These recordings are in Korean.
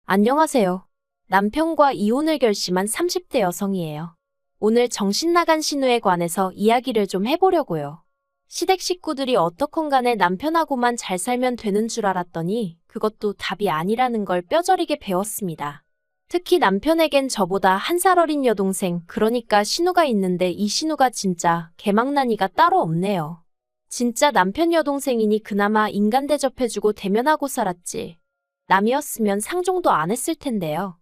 안녕하세요. 남편과 이혼을 결심한 30대 여성이에요. 오늘 정신 나간 신우에 관해서 이야기를 좀 해보려고요. 시댁 식구들이 어떻건 간에 남편하고만 잘 살면 되는 줄 알았더니 그것도 답이 아니라는 걸 뼈저리게 배웠습니다. 특히 남편에겐 저보다 한 살 어린 여동생, 그러니까 신우가 있는데 이 신우가 진짜 개망나니가 따로 없네요. 진짜 남편 여동생이니 그나마 인간 대접해주고 대면하고 살았지. 남이었으면 상종도 안 했을 텐데요.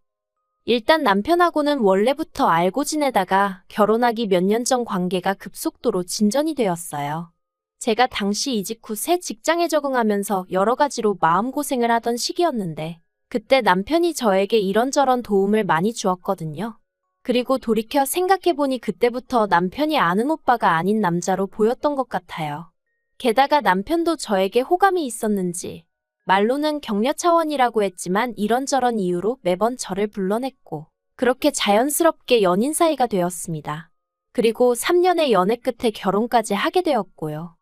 일단 남편하고는 원래부터 알고 지내다가 결혼하기 몇 년 전 관계가 급속도로 진전이 되었어요. 제가 당시 이직 후 새 직장에 적응하면서 여러 가지로 마음고생을 하던 시기였는데 그때 남편이 저에게 이런저런 도움을 많이 주었거든요. 그리고 돌이켜 생각해보니 그때부터 남편이 아는 오빠가 아닌 남자로 보였던 것 같아요. 게다가 남편도 저에게 호감이 있었는지 말로는 격려 차원이라고 했지만 이런저런 이유로 매번 저를 불러냈고 그렇게 자연스럽게 연인 사이가 되었습니다. 그리고 3년의 연애 끝에 결혼까지 하게 되었고요.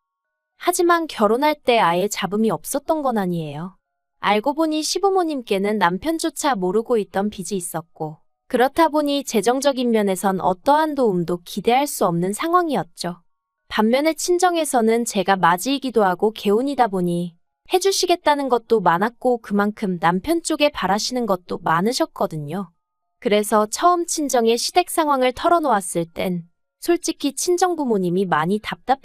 하지만 결혼할 때 아예 잡음이 없었던 건 아니에요. 알고 보니 시부모님께는 남편조차 모르고 있던 빚이 있었고 그렇다 보니 재정적인 면에선 어떠한 도움도 기대할 수 없는 상황이었죠. 반면에 친정에서는 제가 맞이이기도 하고 개운이다 보니 해주시겠다는 것도 많았고 그만큼 남편 쪽에 바라시는 것도 많으셨거든요. 그래서 처음 친정의 시댁 상황을 털어놓았을 땐 솔직히 친정 부모님이 많이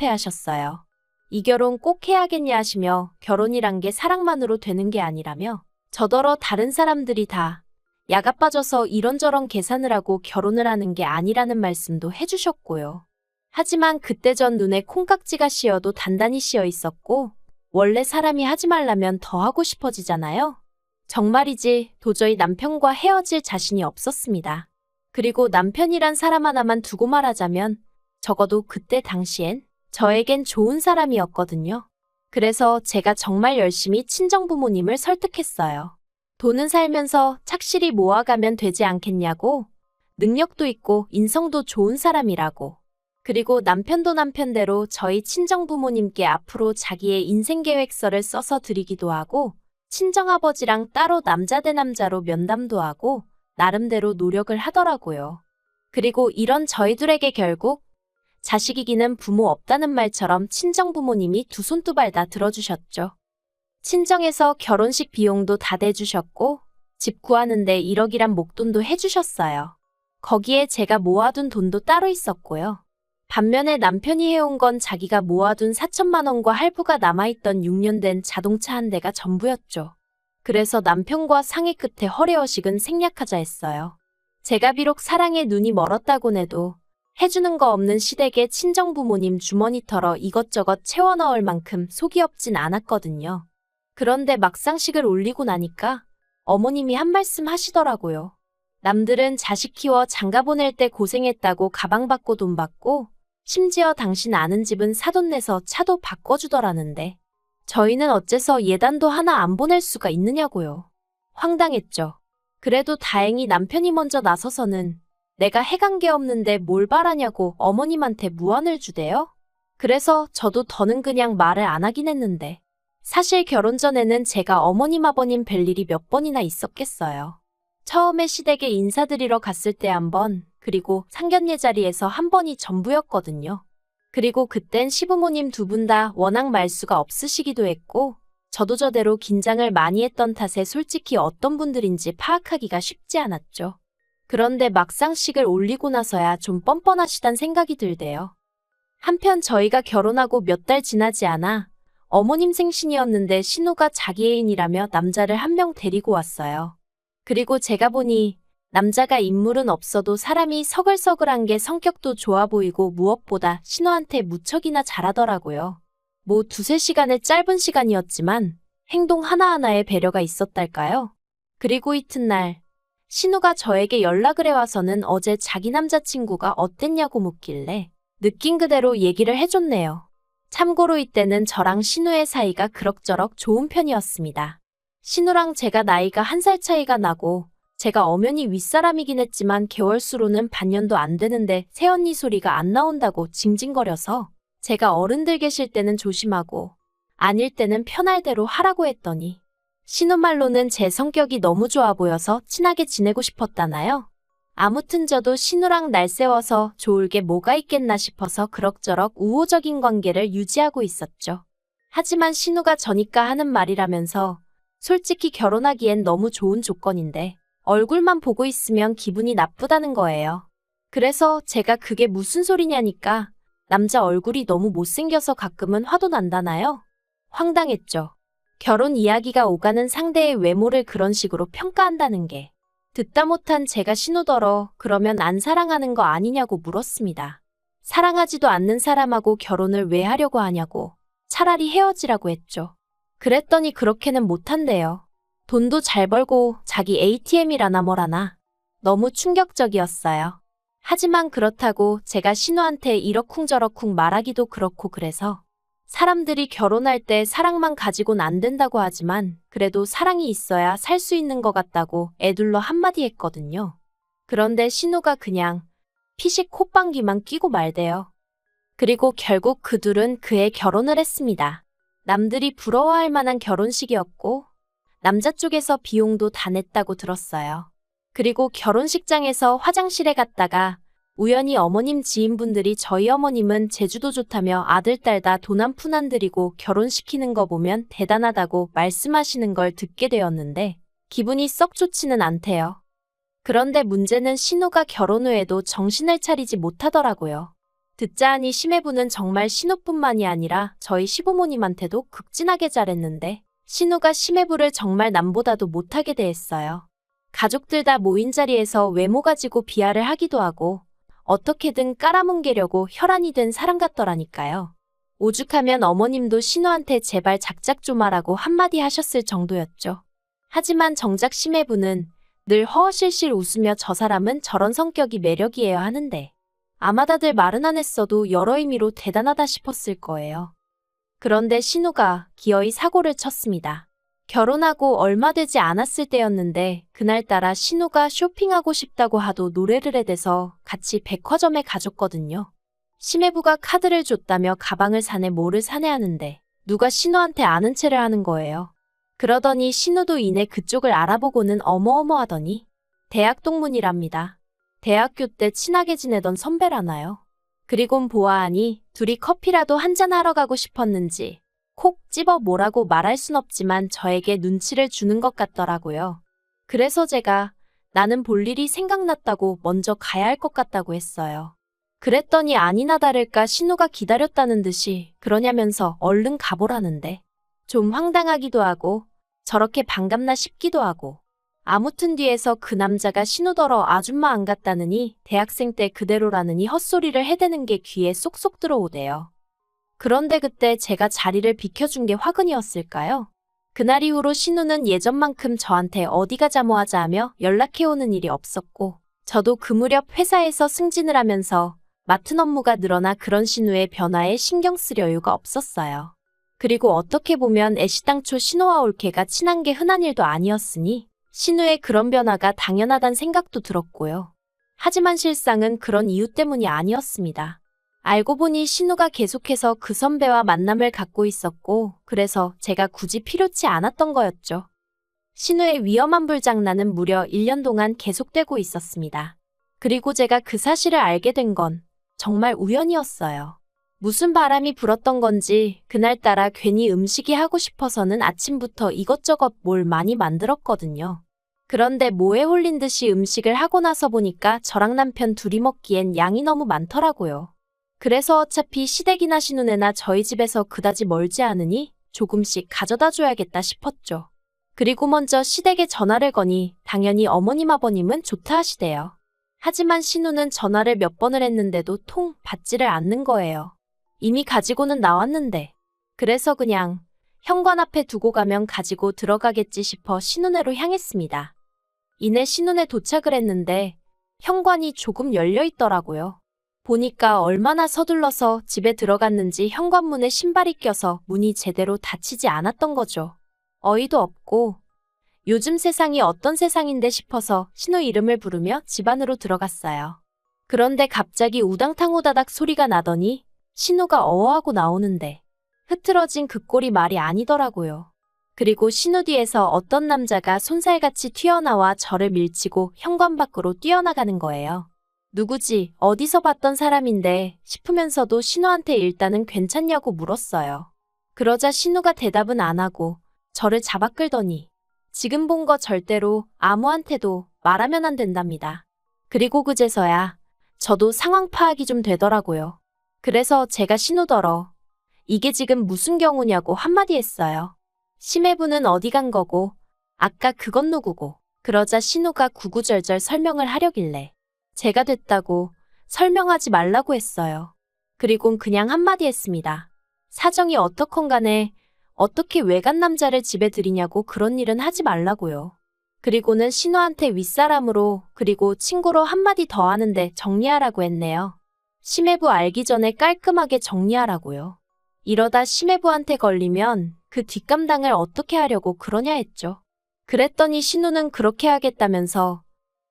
답답해하셨어요. 이 결혼 꼭 해야겠냐 하시며 결혼이란 게 사랑만으로 되는 게 아니라며 저더러 다른 사람들이 다 야가 빠져서 이런저런 계산을 하고 결혼을 하는 게 아니라는 말씀도 해주셨고요. 하지만 그때 전 눈에 콩깍지가 씌어도 단단히 씌어 있었고 원래 사람이 하지 말라면 더 하고 싶어지잖아요. 정말이지 도저히 남편과 헤어질 자신이 없었습니다. 그리고 남편이란 사람 하나만 두고 말하자면 적어도 그때 당시엔 저에겐 좋은 사람이었거든요. 그래서 제가 정말 열심히 친정부모님을 설득했어요. 돈은 살면서 착실히 모아가면 되지 않겠냐고, 능력도 있고 인성도 좋은 사람이라고. 그리고 남편도 남편대로 저희 친정부모님께 앞으로 자기의 인생계획서를 써서 드리기도 하고 친정아버지랑 따로 남자 대 남자로 면담도 하고 나름대로 노력을 하더라고요. 그리고 이런 저희들에게 결국 자식 이기는 부모 없다는 말처럼 친정부모님이 두 손 두 발 다 들어주셨죠. 친정에서 결혼식 비용도 다 대주셨고 집 구하는데 1억이란 목돈도 해주셨어요. 거기에 제가 모아둔 돈도 따로 있었고요. 반면에 남편이 해온 건 자기가 모아둔 4천만 원과 할부가 남아있던 6년 된 자동차 한 대가 전부였죠. 그래서 남편과 상의 끝에 허례허식은 생략하자 했어요. 제가 비록 사랑에 눈이 멀었다곤 해도 해주는 거 없는 시댁에 친정부모님 주머니 털어 이것저것 채워 넣을 만큼 속이 없진 않았거든요. 그런데 막상식을 올리고 나니까 어머님이 한 말씀 하시더라고요. 남들은 자식 키워 장가 보낼 때 고생했다고 가방 받고 돈 받고 심지어 당신 아는 집은 사돈 내서 차도 바꿔주더라는데 저희는 어째서 예단도 하나 안 보낼 수가 있느냐고요. 황당했죠. 그래도 다행히 남편이 먼저 나서서는 내가 해간 게 없는데 뭘 바라냐고 어머님한테 무안을 주대요. 그래서 저도 더는 그냥 말을 안 하긴 했는데 사실 결혼 전에는 제가 어머님 아버님 뵐 일이 몇 번이나 있었겠어요. 처음에 시댁에 인사드리러 갔을 때 한 번, 그리고 상견례 자리에서 한 번이 전부였거든요. 그리고 그땐 시부모님 두 분 다 워낙 말수가 없으시기도 했고 저도 저대로 긴장을 많이 했던 탓에 솔직히 어떤 분들인지 파악하기가 쉽지 않았죠. 그런데 막상식을 올리고 나서야 좀 뻔뻔하시단 생각이 들대요. 한편 저희가 결혼하고 몇 달 지나지 않아 어머님 생신이었는데 신우가 자기 애인이라며 남자를 한 명 데리고 왔어요. 그리고 제가 보니 남자가 인물은 없어도 사람이 서글서글한 게 성격도 좋아 보이고 무엇보다 신우한테 무척이나 잘하더라고요. 뭐 두세 시간의 짧은 시간이었지만 행동 하나하나에 배려가 있었달까요? 그리고 이튿날 신우가 저에게 연락을 해와서는 어제 자기 남자친구가 어땠냐고 묻길래 느낀 그대로 얘기를 해줬네요. 참고로 이때는 저랑 신우의 사이가 그럭저럭 좋은 편이었습니다. 신우랑 제가 나이가 1살 차이가 나고 제가 엄연히 윗사람이긴 했지만 개월수로는 반년도 안 되는데 새언니 소리가 안 나온다고 징징거려서 제가 어른들 계실 때는 조심하고 아닐 때는 편할 대로 하라고 했더니 신우 말로는 제 성격이 너무 좋아 보여서 친하게 지내고 싶었다나요? 아무튼 저도 신우랑 날 세워서 좋을 게 뭐가 있겠나 싶어서 그럭저럭 우호적인 관계를 유지하고 있었죠. 하지만 신우가 저니까 하는 말이라면서 솔직히 결혼하기엔 너무 좋은 조건인데 얼굴만 보고 있으면 기분이 나쁘다는 거예요. 그래서 제가 그게 무슨 소리냐니까 남자 얼굴이 너무 못생겨서 가끔은 화도 난다나요? 황당했죠. 결혼 이야기가 오가는 상대의 외모를 그런 식으로 평가한다는 게. 듣다 못한 제가 신우더러 그러면 안 사랑하는 거 아니냐고 물었습니다. 사랑하지도 않는 사람하고 결혼을 왜 하려고 하냐고. 차라리 헤어지라고 했죠. 그랬더니 그렇게는 못한대요. 돈도 잘 벌고 자기 ATM이라나 뭐라나. 너무 충격적이었어요. 하지만 그렇다고 제가 신우한테 이러쿵저러쿵 말하기도 그렇고 그래서 사람들이 결혼할 때 사랑만 가지고는 안 된다고 하지만 그래도 사랑이 있어야 살 수 있는 것 같다고 애둘러 한마디 했거든요. 그런데 신우가 그냥 피식 콧방귀만 뀌고 말대요. 그리고 결국 그 둘은 그해 결혼을 했습니다. 남들이 부러워할 만한 결혼식이었고 남자 쪽에서 비용도 다 냈다고 들었어요. 그리고 결혼식장에서 화장실에 갔다가 우연히 어머님 지인분들이 저희 어머님은 제주도 좋다며 아들, 딸 다 돈 한 푼 안 들이고 결혼시키는 거 보면 대단하다고 말씀하시는 걸 듣게 되었는데 기분이 썩 좋지는 않대요. 그런데 문제는 신우가 결혼 후에도 정신을 차리지 못하더라고요. 듣자 하니 심해부는 정말 신우뿐만이 아니라 저희 시부모님한테도 극진하게 잘했는데 신우가 심해부를 정말 남보다도 못하게 대했어요. 가족들 다 모인 자리에서 외모 가지고 비하를 하기도 하고 어떻게든 깔아뭉개려고 혈안이 된 사람 같더라니까요. 오죽하면 어머님도 신우한테 제발 작작 좀 하라고 한마디 하셨을 정도였죠. 하지만 정작 심해부는 늘 허허실실 웃으며 저 사람은 저런 성격이 매력이에요 하는데 아마 다들 말은 안 했어도 여러 의미로 대단하다 싶었을 거예요. 그런데 신우가 기어이 사고를 쳤습니다. 결혼하고 얼마 되지 않았을 때였는데 그날따라 신우가 쇼핑하고 싶다고 하도 노래를 해대서 같이 백화점에 가줬거든요. 심해부가 카드를 줬다며 가방을 사네 뭐를 사네 하는데 누가 신우한테 아는 체를 하는 거예요. 그러더니 신우도 이내 그쪽을 알아보고는 어머어머하더니 대학 동문이랍니다. 대학교 때 친하게 지내던 선배라나요. 그리곤 보아하니 둘이 커피라도 한잔하러 가고 싶었는지 콕 집어 뭐라고 말할 순 없지만 저에게 눈치를 주는 것 같더라고요. 그래서 제가 나는 볼 일이 생각났다고 먼저 가야 할 것 같다고 했어요. 그랬더니 아니나 다를까 신우가 기다렸다는 듯이 그러냐면서 얼른 가보라는데 좀 황당하기도 하고 저렇게 반갑나 싶기도 하고 아무튼 뒤에서 그 남자가 신우더러 아줌마 안 갔다느니 대학생 때 그대로라느니 헛소리를 해대는 게 귀에 쏙쏙 들어오대요. 그런데 그때 제가 자리를 비켜준 게 화근이었을까요? 그날 이후로 신우는 예전만큼 저한테 어디 가자 뭐 하자 하며 연락해오는 일이 없었고 저도 그 무렵 회사에서 승진을 하면서 맡은 업무가 늘어나 그런 신우의 변화에 신경 쓸 여유가 없었어요. 그리고 어떻게 보면 애시당초 신우와 올케가 친한 게 흔한 일도 아니었으니 신우의 그런 변화가 당연하단 생각도 들었고요. 하지만 실상은 그런 이유 때문이 아니었습니다. 알고 보니 신우가 계속해서 그 선배와 만남을 갖고 있었고 그래서 제가 굳이 필요치 않았던 거였죠. 신우의 위험한 불장난은 무려 1년 동안 계속되고 있었습니다. 그리고 제가 그 사실을 알게 된 건 정말 우연이었어요. 무슨 바람이 불었던 건지 그날따라 괜히 음식이 하고 싶어서는 아침부터 이것저것 뭘 많이 만들었거든요. 그런데 뭐에 홀린 듯이 음식을 하고 나서 보니까 저랑 남편 둘이 먹기엔 양이 너무 많더라고요. 그래서 어차피 시댁이나 신우네나 저희 집에서 그다지 멀지 않으니 조금씩 가져다 줘야겠다 싶었죠. 그리고 먼저 시댁에 전화를 거니 당연히 어머님 아버님은 좋다 하시대요. 하지만 신우는 전화를 몇 번을 했는데도 통 받지를 않는 거예요. 이미 가지고는 나왔는데. 그래서 그냥 현관 앞에 두고 가면 가지고 들어가겠지 싶어 신우네로 향했습니다. 이내 신우네 도착을 했는데 현관이 조금 열려 있더라고요. 보니까 얼마나 서둘러서 집에 들어갔는지 현관문에 신발이 껴서 문이 제대로 닫히지 않았던 거죠. 어이도 없고 요즘 세상이 어떤 세상인데 싶어서 신우 이름을 부르며 집 안으로 들어갔어요. 그런데 갑자기 우당탕 후다닥 소리가 나더니 신우가 어어하고 나오는데 흐트러진 그 꼴이 말이 아니더라고요. 그리고 신우 뒤에서 어떤 남자가 손살같이 튀어나와 저를 밀치고 현관 밖으로 뛰어나가는 거예요. 누구지, 어디서 봤던 사람인데 싶으면서도 신우한테 일단은 괜찮냐고 물었어요. 그러자 신우가 대답은 안 하고 저를 잡아 끌더니 지금 본 거 절대로 아무한테도 말하면 안 된답니다. 그리고 그제서야 저도 상황 파악이 좀 되더라고요. 그래서 제가 신우더러 이게 지금 무슨 경우냐고 한마디 했어요. 심해부는 어디 간 거고 아까 그건 누구고. 그러자 신우가 구구절절 설명을 하려길래 제가 됐다고 설명하지 말라고 했어요. 그리곤 그냥 한마디 했습니다. 사정이 어떻건 간에 어떻게 외간 남자를 집에 들이냐고 그런 일은 하지 말라고요. 그리고는 신우한테 윗사람으로 그리고 친구로 한마디 더 하는데 정리하라고 했네요. 심해부 알기 전에 깔끔하게 정리하라고요. 이러다 심해부한테 걸리면 그 뒷감당을 어떻게 하려고 그러냐 했죠. 그랬더니 신우는 그렇게 하겠다면서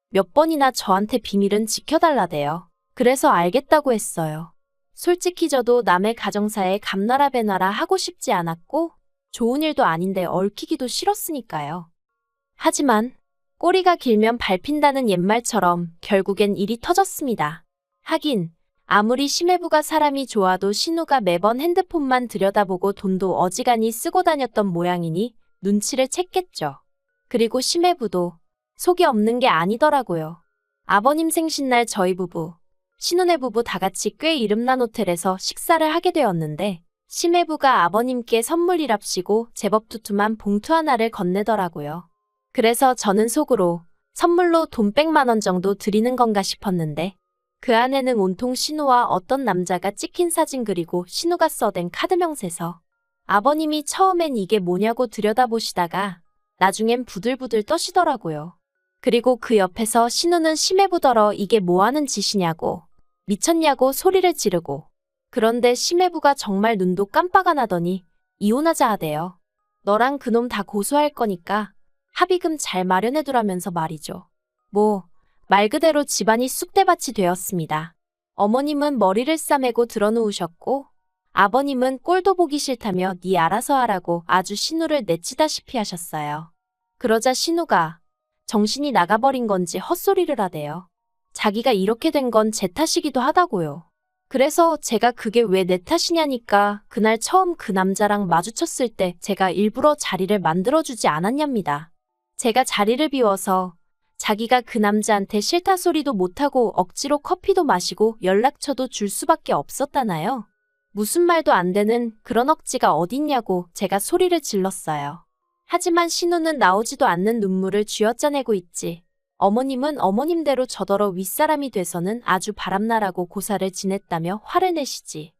몇 번이나 저한테 비밀은 지켜달라대요. 그래서 알겠다고 했어요. 솔직히 저도 남의 가정사에 감나라 배나라 하고 싶지 않았고 좋은 일도 아닌데 얽히기도 싫었으니까요. 하지만 꼬리가 길면 밟힌다는 옛말처럼 결국엔 일이 터졌습니다. 하긴 아무리 심해부가 사람이 좋아도 신우가 매번 핸드폰만 들여다보고 돈도 어지간히 쓰고 다녔던 모양이니 눈치를 챘겠죠. 그리고 심해부도 속이 없는 게 아니더라고요. 아버님 생신날 저희 부부, 신우네 부부 다 같이 꽤 이름난 호텔에서 식사를 하게 되었는데 심해부가 아버님께 선물이랍시고 제법 두툼한 봉투 하나를 건네더라고요. 그래서 저는 속으로 선물로 돈 100만 원 정도 드리는 건가 싶었는데 그 안에는 온통 신우와 어떤 남자가 찍힌 사진 그리고 신우가 써댄 카드 명세서. 아버님이 처음엔 이게 뭐냐고 들여다보시다가 나중엔 부들부들 떠시더라고요. 그리고 그 옆에서 신우는 심해부더러 이게 뭐하는 짓이냐고 미쳤냐고 소리를 지르고 그런데 심해부가 정말 눈도 깜빡 안 하더니 이혼하자 하대요. 너랑 그놈 다 고소할 거니까 합의금 잘 마련해두라면서 말이죠. 말 그대로 집안이 쑥대밭이 되었습니다. 어머님은 머리를 싸매고 드러누우셨고 아버님은 꼴도 보기 싫다며 네 알아서 하라고 아주 신우를 내치다시피 하셨어요. 그러자 신우가 정신이 나가버린 건지 헛소리를 하대요. 자기가 이렇게 된 건 제 탓이기도 하다고요. 그래서 제가 그게 왜 내 탓이냐니까 그날 처음 그 남자랑 마주쳤을 때 제가 일부러 자리를 만들어주지 않았냐입니다. 제가 자리를 비워서 자기가 그 남자한테 싫다 소리도 못하고 억지로 커피도 마시고 연락처도 줄 수밖에 없었다나요? 무슨 말도 안 되는 그런 억지가 어딨냐고 제가 소리를 질렀어요. 하지만 신우는 나오지도 않는 눈물을 쥐어짜내고 있지. 어머님은 어머님대로 저더러 윗사람이 돼서는 아주 바람나라고 고사를 지냈다며 화를 내시지.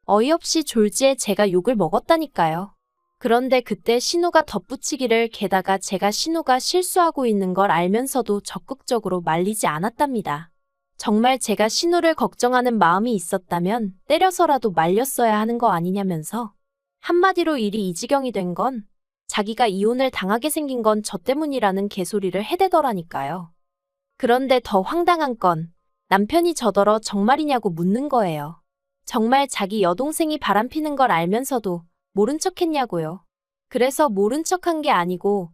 어이없이 졸지에 제가 욕을 먹었다니까요. 그런데 그때 신우가 덧붙이기를 게다가 제가 신우가 실수하고 있는 걸 알면서도 적극적으로 말리지 않았답니다. 정말 제가 신우를 걱정하는 마음이 있었다면 때려서라도 말렸어야 하는 거 아니냐면서 한마디로 일이 이 지경이 된 건 자기가 이혼을 당하게 생긴 건 저 때문이라는 개소리를 해대더라니까요. 그런데 더 황당한 건 남편이 저더러 정말이냐고 묻는 거예요. 정말 자기 여동생이 바람피는 걸 알면서도 모른 척 했냐고요. 그래서 모른 척한 게 아니고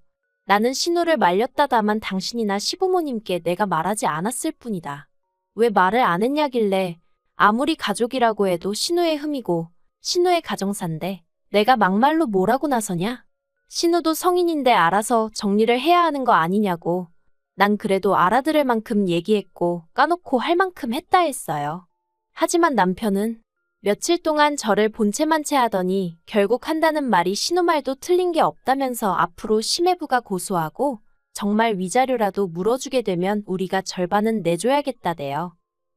나는 신우를 말렸다 다만 당신이나 시부모님께 내가 말하지 않았을 뿐이다. 왜 말을 안 했냐길래 아무리 가족이라고 해도 신우의 흠이고 신우의 가정사인데 내가 막말로 뭐라고 나서냐? 신우도 성인인데 알아서 정리를 해야 하는 거 아니냐고. 난 그래도 알아들을 만큼 얘기했고 까놓고 할 만큼 했다 했어요. 하지만 남편은 며칠 동안 저를 본체만 채 하더니 결국 한다는 말이 신우 말도 틀린 게 없다면서 앞으로 심해부가 고소하고 정말 위자료라도 물어주게 되면 우리가 절반은 내줘야겠다대요.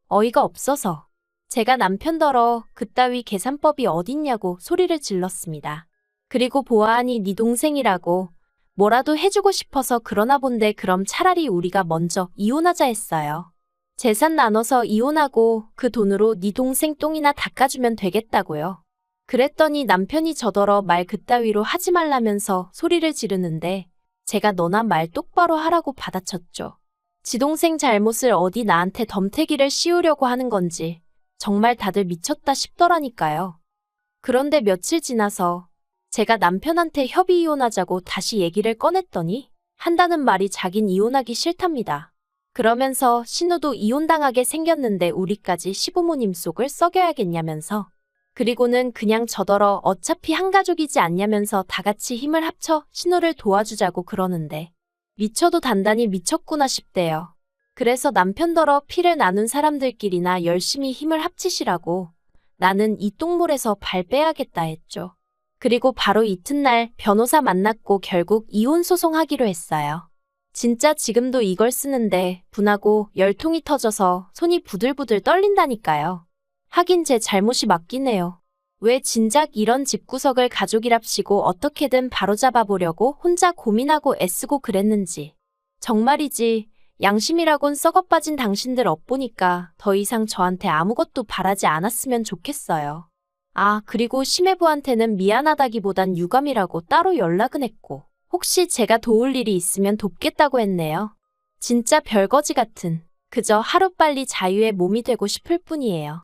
어이가 없어서 제가 남편더러 그따위 계산법이 어딨냐고 소리를 질렀습니다. 그리고 보아하니 네 동생이라고 뭐라도 해주고 싶어서 그러나 본데 그럼 차라리 우리가 먼저 이혼하자 했어요. 재산 나눠서 이혼하고 그 돈으로 네 동생 똥이나 닦아주면 되겠다고요. 그랬더니 남편이 저더러 말 그따위로 하지 말라면서 소리를 지르는데 제가 너나 말 똑바로 하라고 받아쳤죠. 지 동생 잘못을 어디 나한테 덤태기를 씌우려고 하는 건지 정말 다들 미쳤다 싶더라니까요. 그런데 며칠 지나서 제가 남편한테 협의 이혼하자고 다시 얘기를 꺼냈더니 한다는 말이 자긴 이혼하기 싫답니다. 그러면서 신우도 이혼당하게 생겼는데 우리까지 시부모님 속을 썩여야겠냐면서, 그리고는 그냥 저더러 어차피 한 가족이지 않냐면서 다 같이 힘을 합쳐 신우를 도와주자고 그러는데 미쳐도 단단히 미쳤구나 싶대요. 그래서 남편더러 피를 나눈 사람들끼리나 열심히 힘을 합치시라고 나는 이 똥물에서 발 빼야겠다 했죠. 그리고 바로 이튿날 변호사 만났고 결국 이혼 소송하기로 했어요. 진짜 지금도 이걸 쓰는데 분하고 열통이 터져서 손이 부들부들 떨린다니까요. 하긴 제 잘못이 맞긴 해요. 왜 진작 이런 집구석을 가족이랍시고 어떻게든 바로잡아 보려고 혼자 고민하고 애쓰고 그랬는지. 정말이지 양심이라곤 썩어빠진 당신들 엿보니까 더 이상 저한테 아무것도 바라지 않았으면 좋겠어요. 아, 그리고 심해부한테는 미안하다기보단 유감이라고 따로 연락은 했고 혹시 제가 도울 일이 있으면 돕겠다고 했네요. 진짜 별거지 같은, 그저 하루빨리 자유의 몸이 되고 싶을 뿐이에요.